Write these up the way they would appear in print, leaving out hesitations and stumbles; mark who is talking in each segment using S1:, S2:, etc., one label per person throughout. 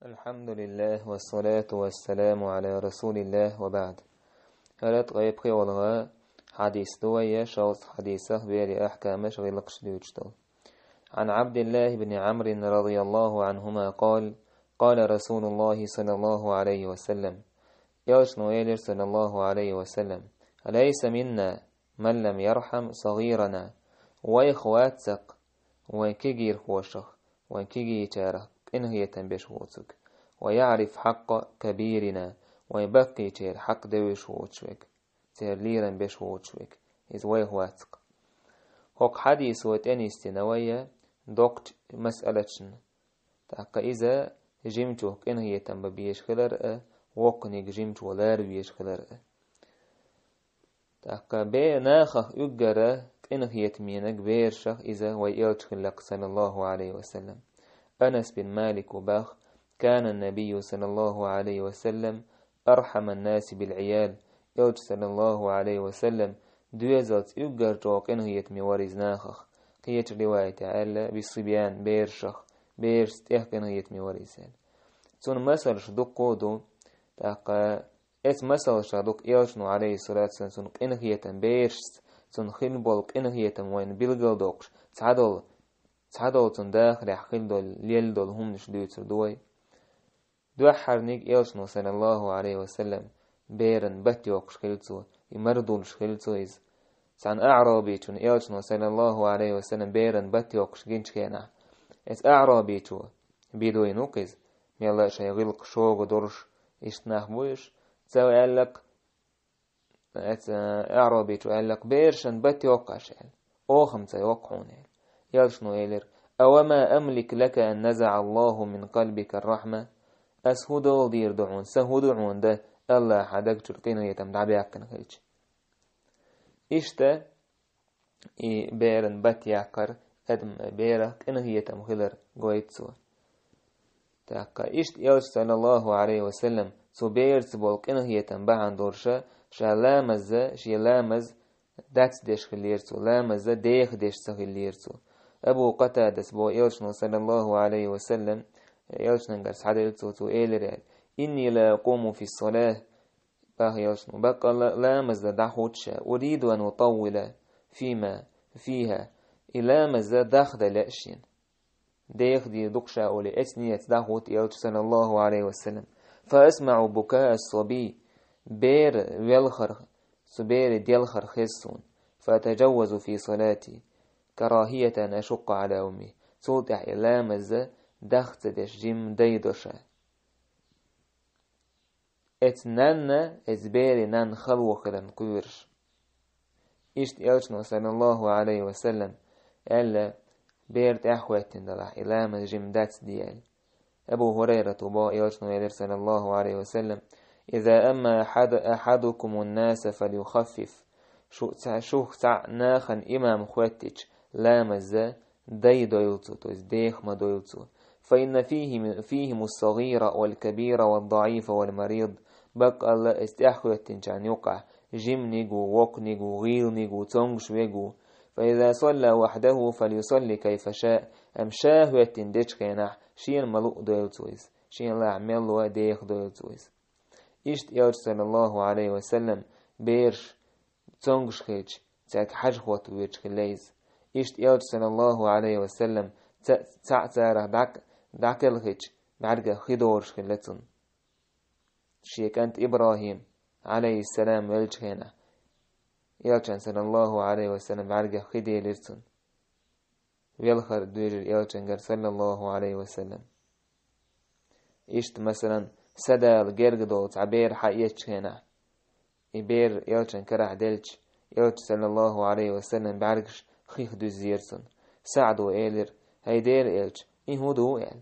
S1: الحمد لله والصلاة والسلام على رسول الله وبعد. هلت غيب والغاء حديث دوية شوص حديثه بيري أحكام شغلقش ديوجتو. عن عبد الله بن عمرو رضي الله عنهما قال قال رسول الله صلى الله عليه وسلم يوشنو إيلر صلى الله عليه وسلم أليس منا من لم يرحم صغيرنا وإخواتك وكيجير خوشخ وكيجي تارك إن هي تنبش ووتك ويعرف حق كبيرنا ويبقي تير حق دويش ووتشوك تير ليرن بش ووتشوك إذ ويهواتك هوك حديث وتاني استنوية دوكت مسألتشن تاقا إذا جيمتوك إن هي تنببيش خلر وقنيك جيمت ولار بيش خلر تاقا بي ناخخ أجرى إن هي تمينك بيرشخ إذا ويألت خلق صلى الله عليه وسلم. أنس بن مالك وباخ كان النبي صلى الله عليه وسلم أرحم الناس بالعيال يوج صلى الله عليه وسلم دوزلت يقر جوق إنه يتمي ورز ناخخ قيت رواية تعالى بالصبيان بيرشخ بيرست إنه يتمي ورزان تون مثل شدوق قودو تاقا إت مثل شدوق إلشنو عليه الصلاة والسلام إنه يتم بيرست تون خيل بولق إنه يتم وين بيلغل دوقش تعدل تون داخل يحخيل دول ليل دول هم نشدوتر دوي دوحرنيك إلشنو صلى الله عليه وسلم بيرن باتيوق شخيلتو يمردول شخيلتو إز سان أعرابيتون إلشنو صلى الله عليه وسلم بيرن باتيوق شخينش كينا إز أعرابيتو بيدوي نوكيز ميلا شاي غلق شوغ درش إشتناخ بويش تساوي قالك أعرابيتو قالك بيرشن باتيوق عشان أوخم تيوقعون يلشنو إلر أوما أملك لك أن نزع الله من قلبك الرحمة أسهدو دير دعون سهدعون ده الله حدك تلقينه يتم دعبيعكن خلج إشتا بيرن باتيعكر أدم بيرك إنه يتم خلر قويتسو تاكا إشت يوش صلى الله عليه وسلم سو بيرت بولك إنه يتم بعن دورشا شا لامز داتس ديش خليرتو لامز ديخ ديش سخليرتو أبو قتادة بو يوشنو صلى الله عليه وسلم يوشنو سعدلتو تو إيلر إني لا أقوم في الصلاة باه يوشنو بقى لامز دحوتشا أريد أن أطول فيها إلا مزا داخل لأشين ديخ دي دقشا أولي أتنية دحوت يوش صلى الله عليه وسلم فأسمع بكاء الصبي بير ويلخر سبير ديلخر خسون فأتجوز في صلاتي كراهية أن أشق على أمي صوتح إلا مزا دخت دش جيم ديدوشا اتنان ازبيري نان خلو خلن قيرش إشت يلشنو صلى الله عليه وسلم ألا بيرت أحواتن دلح إلا مز جيم دات ديال أبو هريرة با يلشنو يدر صلى الله عليه وسلم إذا أما أحدكم الناس فليخفف شوخ سع ناخن إمام خواتج لا مزا دي دويلتو توز ديخ ما دويلتو فإن فيهم الصغير والكبير والضعيف والمريض بقى الله استحوت عن يقع جيم نيجو وق نيجو غيل نيجو تونغش ويجو فإذا صلى وحده فليصلي كيف شاء أم شاهوت ديش كينح شين ملوء دويلتويز شين لا عمل وديخ دويلتويز إشت يوج صلى الله عليه وسلم بيرش تونغش خيج تاك حجوت ويج خليز إشت يوج صلى الله عليه وسلم تعتاره دعك الخيج بعرق خدورش خلتن شيكانت إبراهيم عليه السلام والجهنا يلچن صلى الله عليه وسلم بعرق خدي لرتن ويلخر دوير يلچن صلى الله عليه وسلم إشت مثلا سدال جرقدو تعبير حقيتش هنا إبير يلچن كرح دلچ يلچ صلى الله عليه وسلم بعرقش خيخ دو زيرتن سعدو إيلر هيدير إلچ إهودو إل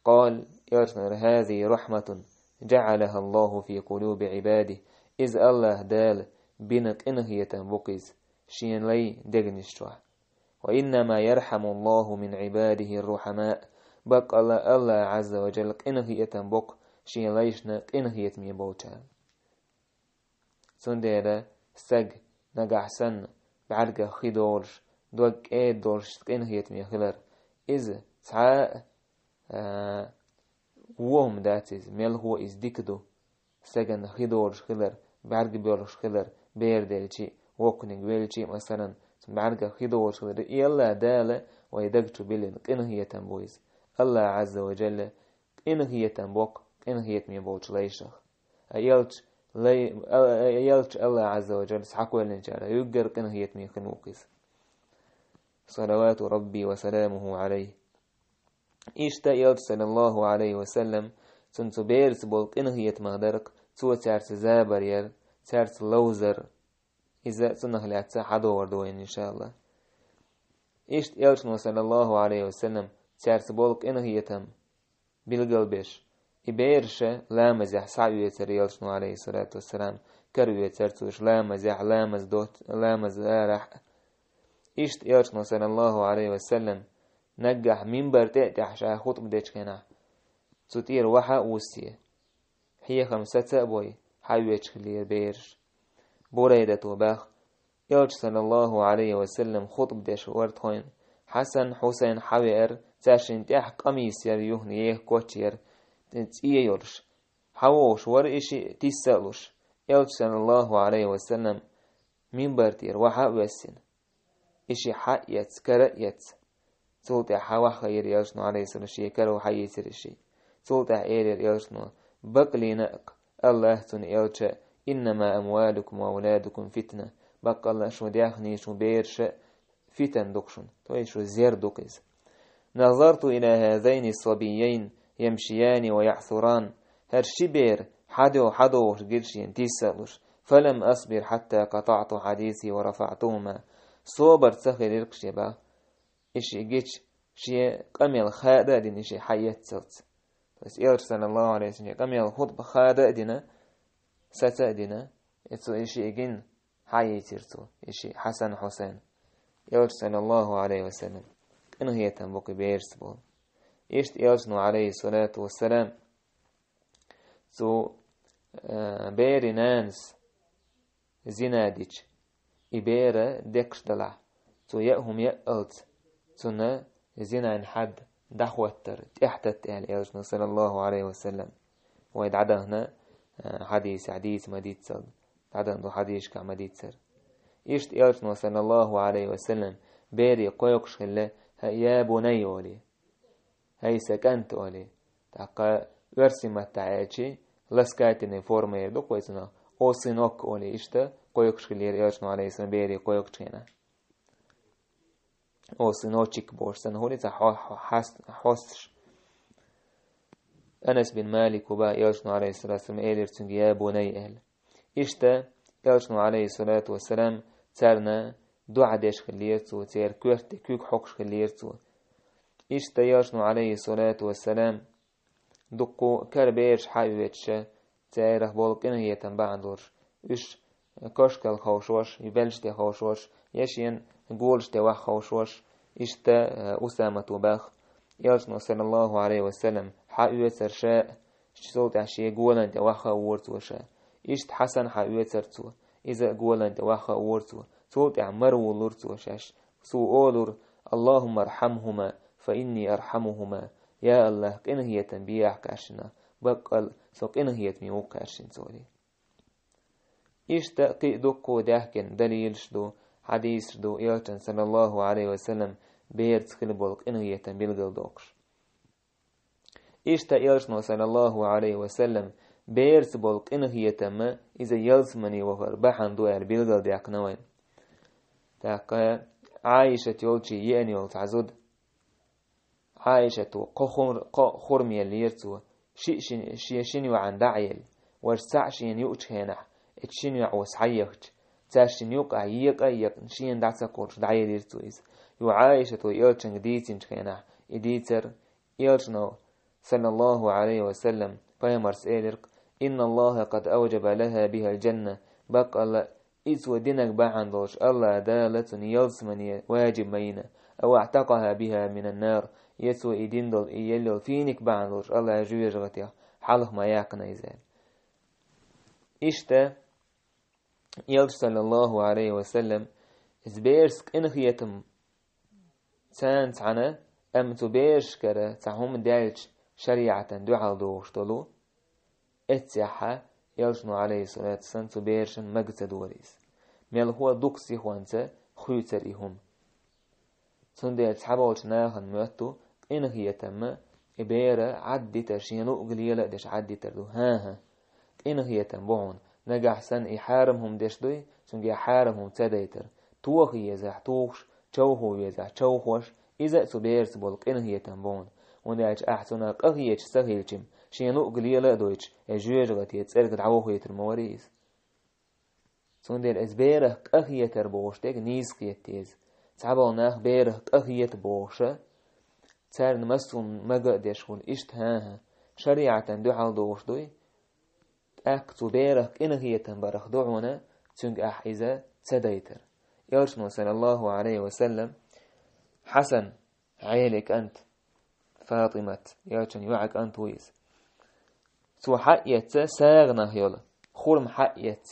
S1: قال يرسل هذه رحمة جعلها الله في قلوب عباده إذ الله دال بينك إنهية بقيز شين لي دقنشتوه وإنما يرحم الله من عباده الرحماء بق الله عز وجل إنهية بق شين ليشنك إنهية ميبوتا سنديرا سج نجح سن بعرق خيدورش دوك دورش إنهية ميخلر إذ سعاء وهم داتيز ميل هو إز ديكدو سجن خيدور شخلر بعرق بيور شخلر بير ديلشي وكنج ويلشي مثلا بعرق خيدور شخلر يلا دالة ويدقتو بلين إنه هي تنبويز الله عز وجل إنه هي تنبوك إنه هي تميبوش ليشخ يلش الله عز وجل سحقوا لنجارة يقر إنه هي تميخنوقيز صلوات ربي وسلامه عليه إشتا يلش صلى الله عليه وسلم سنتو بيرس بولك إنه هي تمغدرق تو تارس زابر ير تارس لوزر إذا سنه لاتسا حدو وردوين إن شاء الله إشت يلش صلى الله عليه وسلم تارس بولك إنه هي تم بالقلبش إبيرشة لا مزح سعي يتريلشنو عليه الصلاة والسلام كرو يترتوش لا مزح لا مزدوت لا مزارح إشت يلشنو صلى الله عليه وسلم نجح منبر تأتح شا خطب ديش كنا تطير وحا وسيه هي 5 أبوي حيوش خلير بيرش بوريدة وباخ يلش صلى الله عليه وسلم خطب ديش ورطهين حسن حسين حوير تاشن تح قميص ير يهنيه كوتير تنتيه يرش حوش ور إشي تسألوش يلش صلى الله عليه وسلم منبر تير وحا وسين إشي حق يتكرأ سلطة حوا خير يلشنو عليه الصلاة والسلام كرو حي يسرشي سلطة إيرير يلشنو بقلي نق الله تن يلش إنما أموالكم وأولادكم فتنة بق الله شو داخني شو بيرش فتن دقشن توي شو زير دقيز نظرت إلى هذين الصبيين يمشيان ويعثران هرشي بير حدو قرشين تيسالوش فلم أصبر حتى قطعت حديثي ورفعتهما صوبر تسخر يرقش يبا إشي جيش شي قميل خادة دين إشي حيات سلت بس صلى الله عليه وسلم قميل خطب خادة دينا ستا دينا يتسو إشي إجين حيات يرتو إشي حسن حسين صلى الله عليه وسلم إنه هي تنبقي بيرسبول إشت يلشنو عليه الصلاة والسلام سو بيري نانس زناديش إبيرة دكش دلع سو يأهم يألت سنة زنا حد دحوتر تحتت يعني صلى الله عليه وسلم ويد عدا هنا حديث مديد سل عدا عنده حديث كمديد سر إشت يلشنو صلى الله عليه وسلم بيري قيقش خلا يا بني ولي هاي سكنت ولي تاقا ورسمة تعيشي لسكايتني فورما يردو كويسنا أوسينوك ولي إشتا قيقش خلا يلشنو عليه وسلم بيري قيقش هنا أوسينوشيك بورسن هولي حسش أنس بن مالك وبا يلشنو عليه الصلاة والسلام إيلر تنجي يا بني أهل إشتا يلشنو عليه الصلاة والسلام تارنا دعا ديش خليرتو تير كوك حقش خليرتو إشتا يلشنو عليه الصلاة والسلام دقو كربيرش حاويتش تيره بولك إنه يتنبعندورش إش كشكل خوشوش يبلش دي خوشوش يشين قولش دي وح خوشوش إشتا أسامة باخ يلشنو صلى الله عليه وسلم حاويتر شاء شسولت عشي قولن دي وح وورتو شاء إشت حسن حاويتر تو إذا قولن دي وح وورتو سولت عمر ولورتو شاش سو أولور اللهم ارحمهما فإني أرحمهما يا الله قنه هي تنبيع كاشنا بقل سو قنه هي تميوك كاشن سوري إشتا قي دقو داهكن دليل شدو حديث شدو إلتن صلى الله عليه وسلم بيرت خلبول قنه هي تنبيل قلدوكش إشتا إلشنو صلى الله عليه وسلم بيرت بول قنه هي تم إذا يلزمني وفر بحن دو البيل قلديك نوين تاقا عايشة يولشي يأني والتعزود عايشة خرمي اللي يرتو شيشينيو عن دعيل ورسعشين يؤتش هنح اتشينيو وسعيخت تاشين يوقع يق شين دعسا قرش دعيل يرتو إز يو عايشة يلشن ديتين هنح إديتر يلشنو صلى الله عليه وسلم فيمرس إيلرق إن الله قد أوجب لها بها الجنة بقى إذ ودينك بعندوش الله دالتني يلزمني واجب مينا أو اعتقها بها من النار يسو إدين دول إيلو فينك بعندوش الله يجوير غتيا حاله ما يعقنا إزال إشتا يلش صلى الله عليه وسلم إزبيرسك إنخ يتم سانت عنا أم تبيرش كرا تعهم دالش شريعة دعال دوشتلو اتسيحا يلشنو عليه الصلاة والسلام تبيرشن مقصد وريس ميل هو دوكسي خوانسا خيوتر إهم سندي تحبولش ناخن موتو إن هي تم إبيرة عدي ترشينو قليلة دش عدي تردو ها إن هي تم بون نجح سن إحارمهم دش دوي سنجي حارمهم تديتر توخ يزح توخش توهو يزح توخوش إذا سبيرس بولك إن هي تم بون وندعش أحسنا قهيج سهيلشم شينو قليلة دويتش أجوج غتي تسألك تعوه يترموريس سندي الأزبيره قهية تربوشتك نيس قيتيز تعبوا ناخ بيره قهية بوشة تار نمسهم مقدش ون إشت هاها شريعة دعال دوش دوي أكتو بيره إن هي تنبرخ دعونا تنق أحيزة تديتر يرشنو صلى الله عليه وسلم حسن عيلك أنت فاطمة يرشن يوعك أنت ويس سو حقيت ساغنا يولا خورم حقيت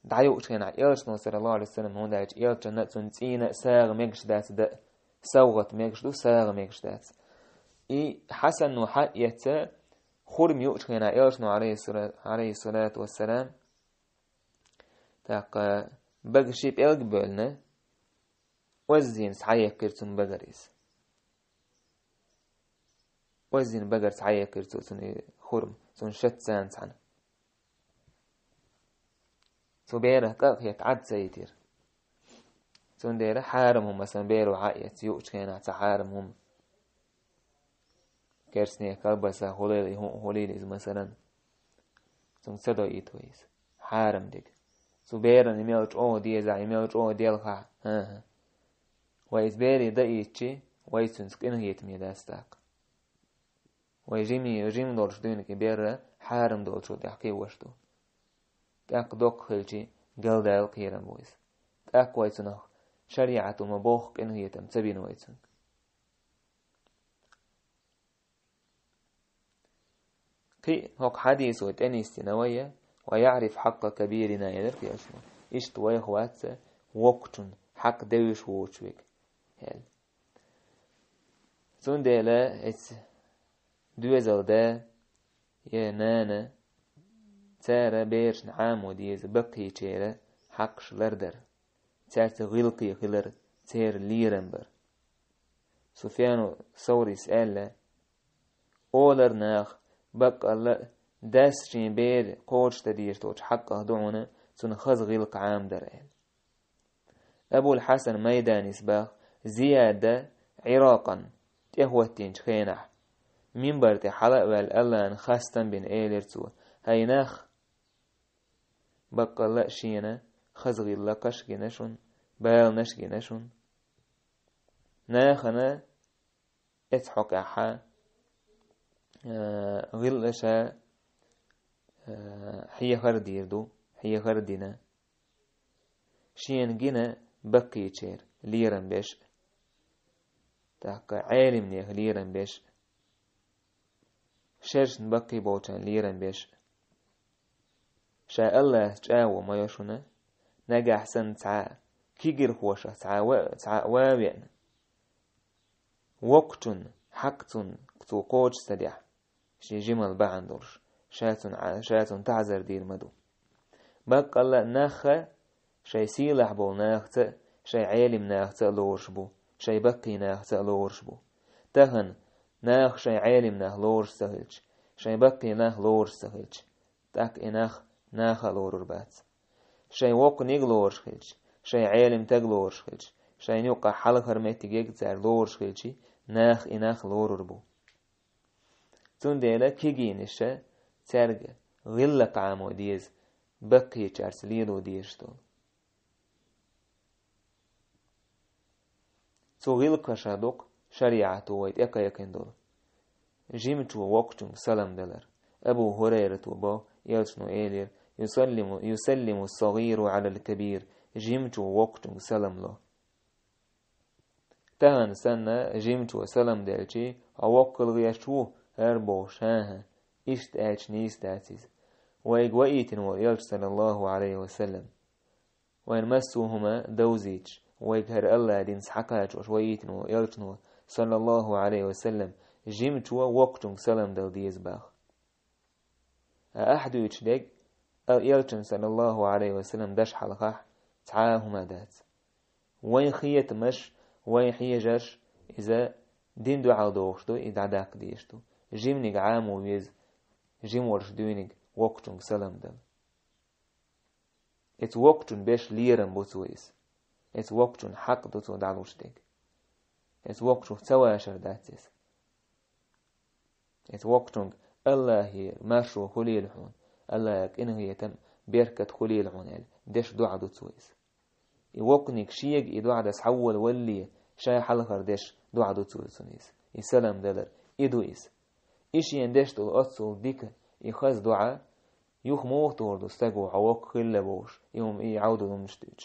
S1: دعيوش كان يرشنو صلى الله عليه وسلم هون دعيش يرشن نتسون تينا ساغ ميكش دات دا سوغت ميكش دو ساغ ميكش دات إي حسن وحقيت خورم يوش كان يرشنو عليه الصلاة والسلام تاق بغشي بيلق بولنا وزين سحيك كرتون بغريس وزين بغر سحيك كرتون خورم سون شت سان سان سو بيره قاقيت عد سيتير سون ديره حارمهم مثلا بيرو عايت يوش كان حارمهم كرسني كالبسا هوليلي مثلا سون سدو ايتويس حارم ديك سو بيره نميلش او ديزا يميلش او ديلخا ها ويس بيري دا ايتشي ويسونسك انه يتمي داستاق ويجيم دولش دونك بيره حارم دولشو دحكي وشتو تاق دوق خلشي قلدال قيرم بويس تاق ويسونخ شريعة مبوخ انه يتم سبين ويسونك كي هوك حديث وتأنيس نوية ويعرف حق كبيرنا يدرك يسمو إشت ويخواتس وقتن حق دوش ووشوك هل سون ديلا اتس دوزل دا يا نانا تارا بيرش نعامو ديز بقي تيرا حقش لردر تارت غلقي غلر تير ليرنبر سفيانو ثوري سألا أولر ناخ بقى لا داس شين بير قوش تديش توش حقه دعونا سنخز غلق عام درين أبو الحسن ميدان إسباق زيادة عراقا تهوتين خينح منبر تحلق والألان خاستن بين إيلرتو هيناخ بقى لا شينا خز غلقش جنشون بال نش جنشون ناخنا اتحق أحا غلشا حي خرديردو حي خردنا شين جنا بقي تشير ليرن بيش تاك عالم نيه ليرن بيش شرش بقي بوتان ليرن بيش شاء الله تجاو ما يشونا نجح سن تعا كيجر خوشة تعا وابين وقتن حقتن كتو قوج سديح شي جمل بعندرش شاتن تعذر دير مدو بق الله ناخ شي سيلح بو ناخت شي عالم ناخت لورش بو شي بقي ناخت لورش بو تهن ناخ شي عالم ناخ لورش سهلش شي بقي ناخ لورش سهلش تاك ناخ لورر بات شي وق نيغ لورش خلش شي عالم تاق لورش خلش شي نيوقع حلق هرميتي جيك زار لورش خلشي ناخ لورر بو تون ديلا كيجينشا ترج غلق عامو ديز بقي تشارسليلو ديشتو تو غلق شادوق شريعة ويت اكا يكندول جيمتو وقتم سلام دلر أبو هريرة وبا يلشنو إيلير يسلم الصغير على الكبير جيمتو وقتم سلام له تهان سنة جيمتو سلام دلشي أوقل غيشتو هربوش هاها إشت آج نيس داتيز ويقوئيتن ويلش صلى الله عليه وسلم وين مسوهما دوزيج ويقهر الله دين سحقاج وشويتن ويلشنو صلى الله عليه وسلم جيم توا وقتون سلام دل ديز باخ أحد يتشدق يلتن صلى الله عليه وسلم دش حلقة تعاهما دات وين خيت مش وين حيجش إذا دين دعاء دوشتو إذا داك ديشتو جيم نقعام ويز جيم ورش دوينق وقتون سلام دل ات وقتون بيش ليرن بوتويس ات وقتون حق دوتو دعوشتك ات وقتون تواشر داتيس ات وقتون الله هي ماشو خليل حون الله يك إنه يتم بيركة خليل حون دش دعاء دوتويس يوقنك شيق إدعاء دس حول ولي شاي حلقر دش دعاء دوتويس يسلام دلر إدويس إيش يندش دول أتصل ديك يخز دعاء يوخ موتور دوستاقو عواق خلا بوش يوم يعودوا لهم نشتيج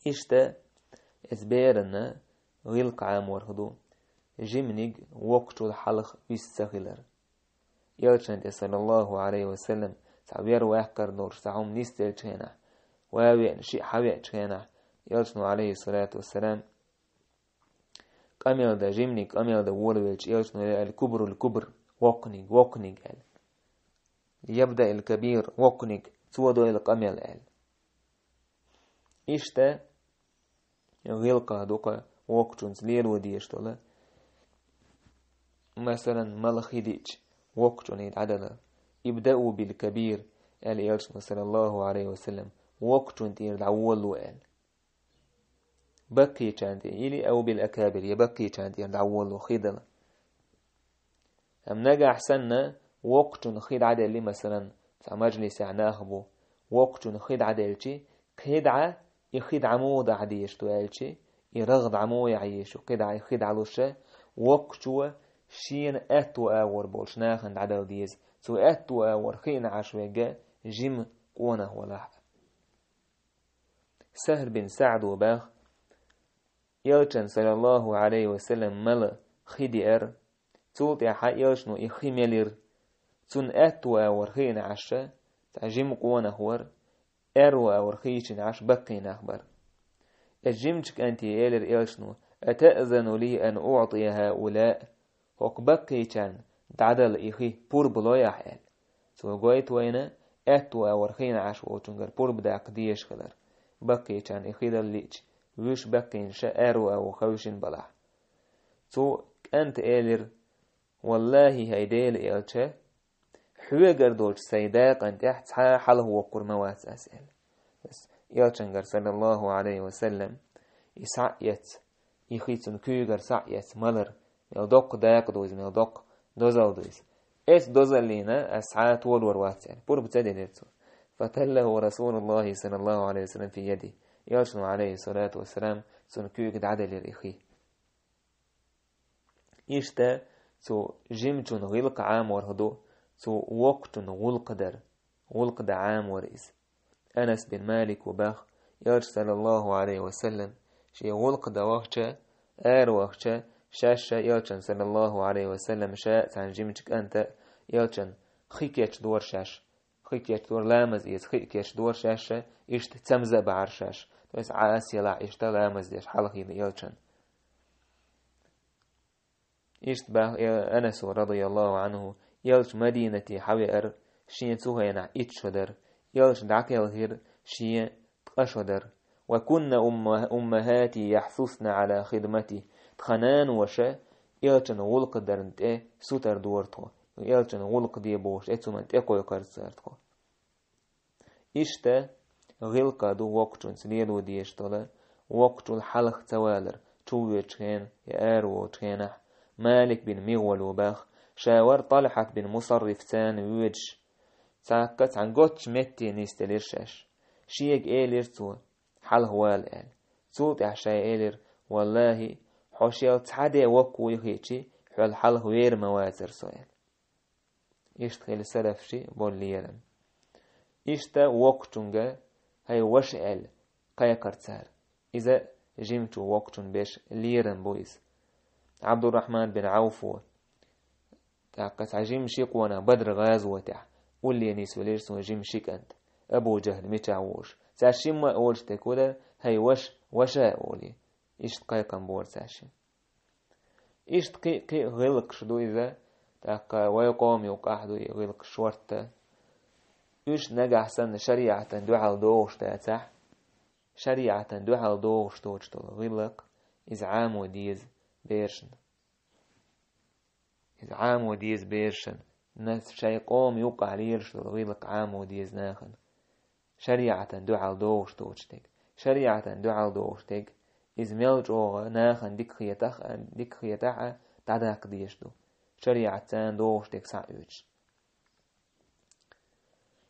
S1: إشتا إثبارنا غيلق عام ورهدو جمنيق وقتو الحلق بيستغلر يلشان صلى الله عليه وسلم تعبير واحكر نور سعوم نيستل تشينا وابين شيء حبيع تشينا يلشنو عليه الصلاة والسلام قميل دا جمنيق قميل دا وولويج يلشنو الكبر وقنق قال يبدأ الكبير وقنق سودو القميل قال إشتا غيلقا دوقا وقتونز ليل وديشتولا مثلا ملخيديج وقتون يتعدل يبدأوا بالكبير قال يلشن صلى الله عليه وسلم وقتون تير دعوالو قال بقي كانت إلي أو بالأكابر يبقي كانت تير دعوالو خيدل هم نجا أحسننا وقتون خيد عدل مثلا في مجلس عناخبو وقتون خيد عدلتي خدعة يخيد عمود عديشتو قالتي يرغض عمو يعيشو قدعة يخيد علوشة وقتو شين أتو آور بولش ناخن عدل ديز تو أتو آور خين عشوية جيم قونه ولاح سهل بن سعد وباخ يلشن صلى الله عليه وسلم مل خيدي تولت يا حق يلشنو يخيميلير تون أتو آور خين عشة تعجيم قونه ور أروى ورخيشن عش بقين أخبر الجمتك أنت إيلر إيلشنو أتأذن لي أن أعطي هؤلاء هوك بقي كان تعدل إيخي بور بلايا حال سو قويت وينا أتوى ورخين عش ووتنجر بور بدا قديش خلر بقي كان إيخي دل ليش ويش بقين شا أروى وخوشن بلاح سو أنت إيلر والله هيديل إيلشه حوجر دولش سيداق أن تحت حاله وقرموات أسئلة بس يالشنجر صلى الله عليه وسلم يسعيت يخيتن كيجر سعيت ملر يلدق داق دوز يلدق دوزال دوز إس دوزال لينا أسعات والوروات يعني بور بتدي نرتو فتله رسول الله صلى الله عليه وسلم في يده يالشنو عليه الصلاة والسلام سن كيجر عدل الإخي إشتا سو جمتون غلق عام ورهدو سو وقت غلق عام ورئيس أنس بن مالك وباخ يرش صلى الله عليه وسلم شي غلق وقت وقت شاشة يلشن صلى الله عليه وسلم شاء عن جمتك أنت يلشن خيكيش دور شاش خيكيش دور لامز إيس خيكيش دور شاشة إشت تمزة بعر شاش تويس عاس يلع إشت لامز ديش حلقي يلشن إشت باخ أنس رضي الله عنه يلش مدينتي حوير شين سوهينا إتشدر يلش دعك الهير شين أشدر وكن أمهاتي يحثثن على خدمتي تخنان وشا يلشن غلق درنت سوتر دورتو يلشن غلق دي بوش اتسومنت اقوي قرصارتو إشتا غلق دو وقتون سليلو ديشتولا وقتو الحلق توالر توي تخين يارو تخينح مالك بن مغول وباخ شاور طلحة بن مصرف تان ويج ساكت عن قوتش متي نيستليرشاش شيك إيليرتو حال هوال قال صوت عشاي إيلير والله حوشيال تحدي وقو يخيتشي حول حال هوير موازر سؤال يشتغل السلف شي بول ليرن إشتا وقتونغا هاي وش قال قايا كرتسار إذا جمتو وقتون بيش ليرن بويس عبد الرحمن بن عوف تعقت عجيم شيق وانا بدر غازوة تاع واللي ينيس وليش جيم شيك أنت أبو جهل متعوش ساشيم ما أولش تكودا هاي وشاء أولي إشت قيقن بورساشي إشت قي غلق شدو إذا تاقا ويقوم يوقعدو يغلق شورتا إش نجح سن شريعة دعال دوغش تاتح شريعة دعال دوغش توجتو غلق إز عام وديز بيرشن إز عام وديز بيرشن ناس شي قوم يوقع ليرش غلق عام وديز ناخن شريعة دعال دوغش توجتك شريعة دعال دوغشتك إز ميلج أوغا ناخن ديك خيتاح تعداك ديشتو شريعة تان دوغشتك سعيوش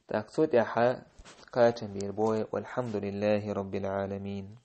S1: تاكسوت يحا قاتن بيربوي والحمد لله رب العالمين.